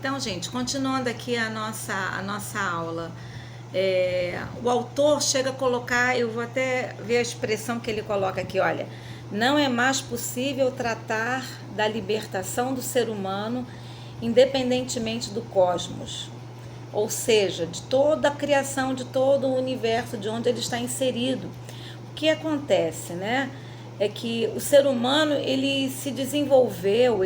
Então, gente, continuando aqui a nossa aula, o autor chega a colocar, eu vou até ver a expressão que ele coloca aqui, olha, não é mais possível tratar da libertação do ser humano independentemente do cosmos, ou seja, de toda a criação, de todo o universo, de onde ele está inserido. O que acontece, né? É que o ser humano ele se desenvolveu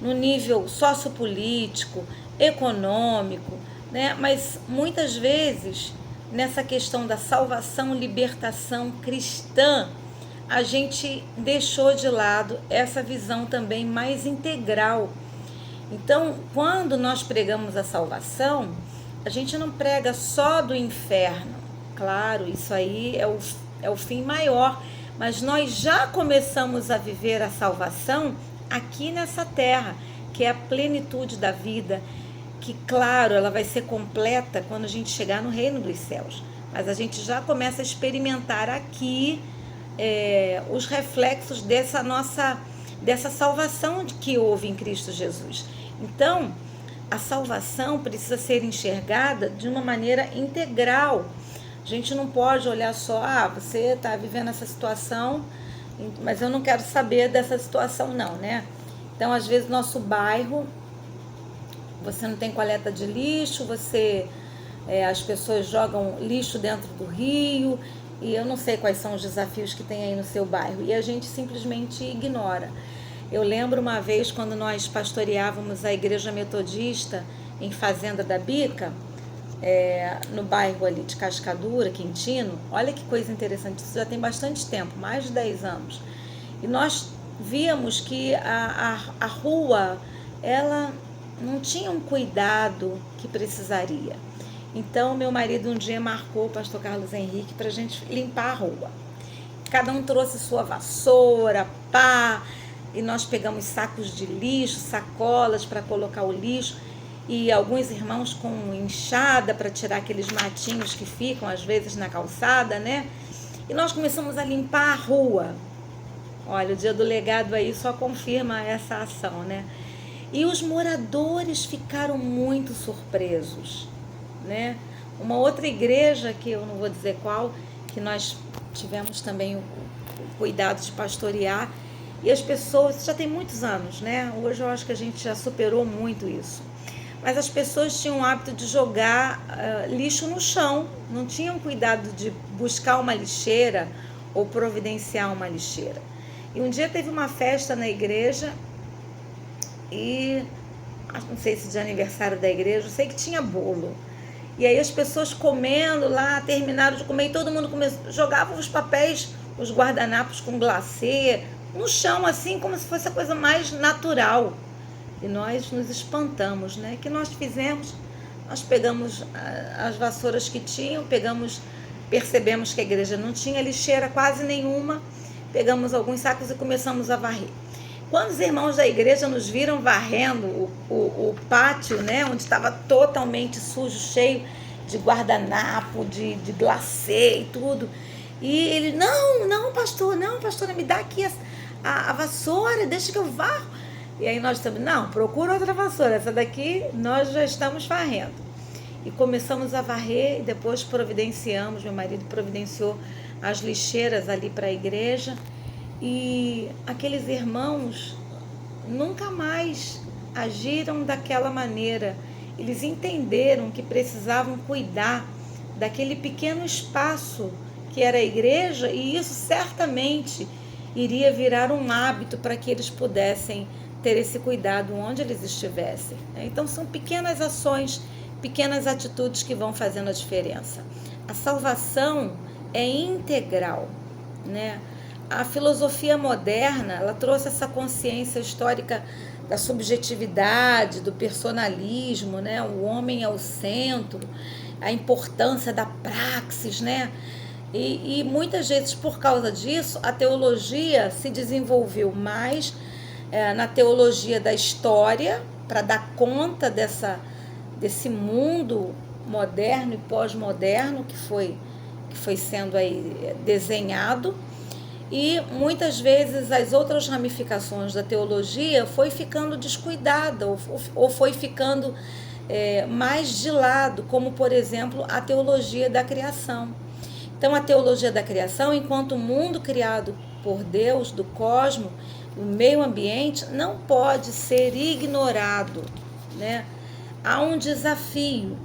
no nível sociopolítico, econômico, né? Mas muitas vezes nessa questão da salvação, libertação cristã, a gente deixou de lado essa visão também mais integral. Então, quando nós pregamos a salvação, a gente não prega só do inferno. Claro, isso aí é o fim maior, mas nós já começamos a viver a salvação aqui nessa terra, que é a plenitude da vida, que, claro, ela vai ser completa quando a gente chegar no reino dos céus. Mas a gente já começa a experimentar aqui os reflexos dessa salvação que houve em Cristo Jesus. Então, a salvação precisa ser enxergada de uma maneira integral. A gente não pode olhar só, você está vivendo essa situação, mas eu não quero saber dessa situação não, né? Então, às vezes, nosso bairro, você não tem coleta de lixo, as pessoas jogam lixo dentro do rio, e eu não sei quais são os desafios que tem aí no seu bairro, e a gente simplesmente ignora. Eu lembro uma vez quando nós pastoreávamos a igreja metodista em Fazenda da Bica, no bairro ali de Cascadura, Quintino. Olha que coisa interessante, isso já tem bastante tempo, mais de 10 anos. E nós víamos que a rua, ela não tinha um cuidado que precisaria. Então, meu marido um dia marcou o pastor Carlos Henrique para a gente limpar a rua. Cada um trouxe sua vassoura, pá, e nós pegamos sacos de lixo, sacolas para colocar o lixo, e alguns irmãos com enxada para tirar aqueles matinhos que ficam às vezes na calçada, né? E nós começamos a limpar a rua. Olha, o dia do legado aí só confirma essa ação, né? E os moradores ficaram muito surpresos, né? Uma outra igreja, que eu não vou dizer qual, que nós tivemos também o cuidado de pastorear, e as pessoas, já tem muitos anos, né? Hoje eu acho que a gente já superou muito isso. Mas as pessoas tinham o hábito de jogar lixo no chão, não tinham cuidado de buscar uma lixeira ou providenciar uma lixeira. E um dia teve uma festa na igreja, e não sei se de aniversário da igreja, eu sei que tinha bolo. E aí as pessoas comendo lá, terminaram de comer, e todo mundo jogava os papéis, os guardanapos com glacê, no chão, assim, como se fosse a coisa mais natural. E nós nos espantamos, né? O que nós fizemos? Nós pegamos as vassouras que tinham, percebemos que a igreja não tinha lixeira quase nenhuma, pegamos alguns sacos e começamos a varrer. Quando os irmãos da igreja nos viram varrendo o pátio, né, onde estava totalmente sujo, cheio de guardanapo, de glacê e tudo, e ele, não, pastora, me dá aqui a vassoura, deixa que eu varro. E aí nós estamos, não, procura outra vassoura, essa daqui nós já estamos varrendo. E começamos a varrer, e depois meu marido providenciou as lixeiras ali para a igreja, e aqueles irmãos nunca mais agiram daquela maneira. Eles entenderam que precisavam cuidar daquele pequeno espaço que era a igreja, e isso certamente iria virar um hábito para que eles pudessem ter esse cuidado onde eles estivessem. Então são pequenas ações, pequenas atitudes que vão fazendo a diferença. A salvação é integral, né? A filosofia moderna, ela trouxe essa consciência histórica da subjetividade, do personalismo, né? O homem é o centro, a importância da praxis, né? E muitas vezes, por causa disso, a teologia se desenvolveu mais na teologia da história, para dar conta desse mundo moderno e pós-moderno que foi sendo aí desenhado. E muitas vezes as outras ramificações da teologia foi ficando descuidada ou foi ficando mais de lado, como por exemplo a teologia da criação. Então a teologia da criação, enquanto mundo criado por Deus, do cosmos, o meio ambiente, não pode ser ignorado, né? Há um desafio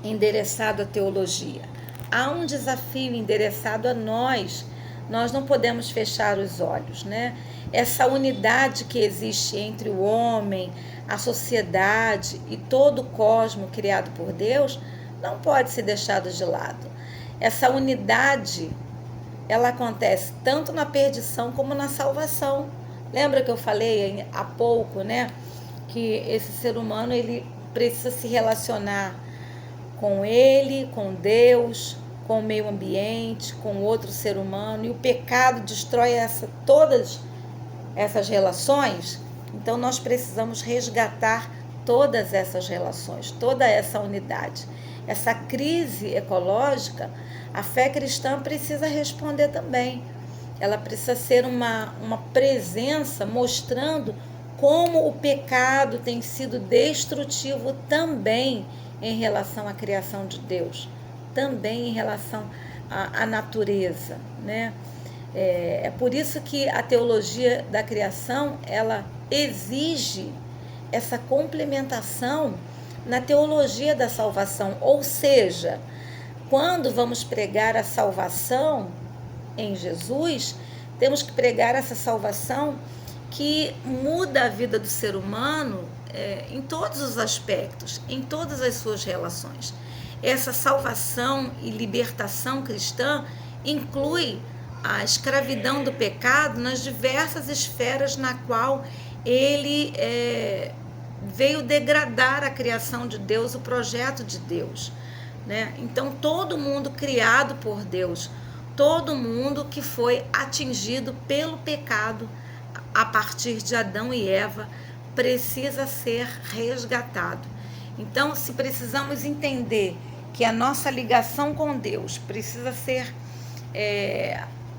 endereçado à teologia, há um desafio endereçado a nós. Nós não podemos fechar os olhos, né? Essa unidade que existe entre o homem, a sociedade e todo o cosmos criado por Deus não pode ser deixado de lado. Essa unidade, ela acontece tanto na perdição como na salvação. Lembra que eu falei há pouco, né? Que esse ser humano, ele precisa se relacionar com ele, com Deus, com o meio ambiente, com outro ser humano, e o pecado destrói todas essas relações. Então nós precisamos resgatar todas essas relações, toda essa unidade. Essa crise ecológica, a fé cristã precisa responder também. Ela precisa ser uma presença mostrando como o pecado tem sido destrutivo também em relação à criação de Deus, também em relação à natureza, né? É por isso que a teologia da criação, ela exige essa complementação na teologia da salvação, ou seja, quando vamos pregar a salvação em Jesus, temos que pregar essa salvação que muda a vida do ser humano em todos os aspectos, em todas as suas relações. Essa salvação e libertação cristã inclui a escravidão do pecado nas diversas esferas na qual ele veio degradar a criação de Deus, o projeto de Deus, né? Então, todo mundo criado por Deus, todo mundo que foi atingido pelo pecado a partir de Adão e Eva, precisa ser resgatado. Então, se precisamos entender que a nossa ligação com Deus precisa ser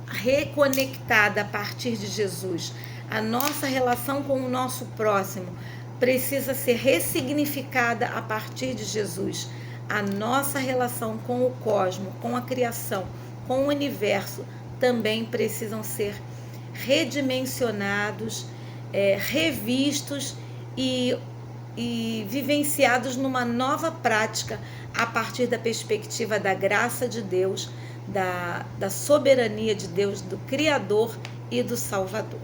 reconectada a partir de Jesus, a nossa relação com o nosso próximo precisa ser ressignificada a partir de Jesus, a nossa relação com o cosmos, com a criação, com o universo também precisam ser redimensionados, revistos e vivenciados numa nova prática a partir da perspectiva da graça de Deus, da soberania de Deus, do Criador e do Salvador.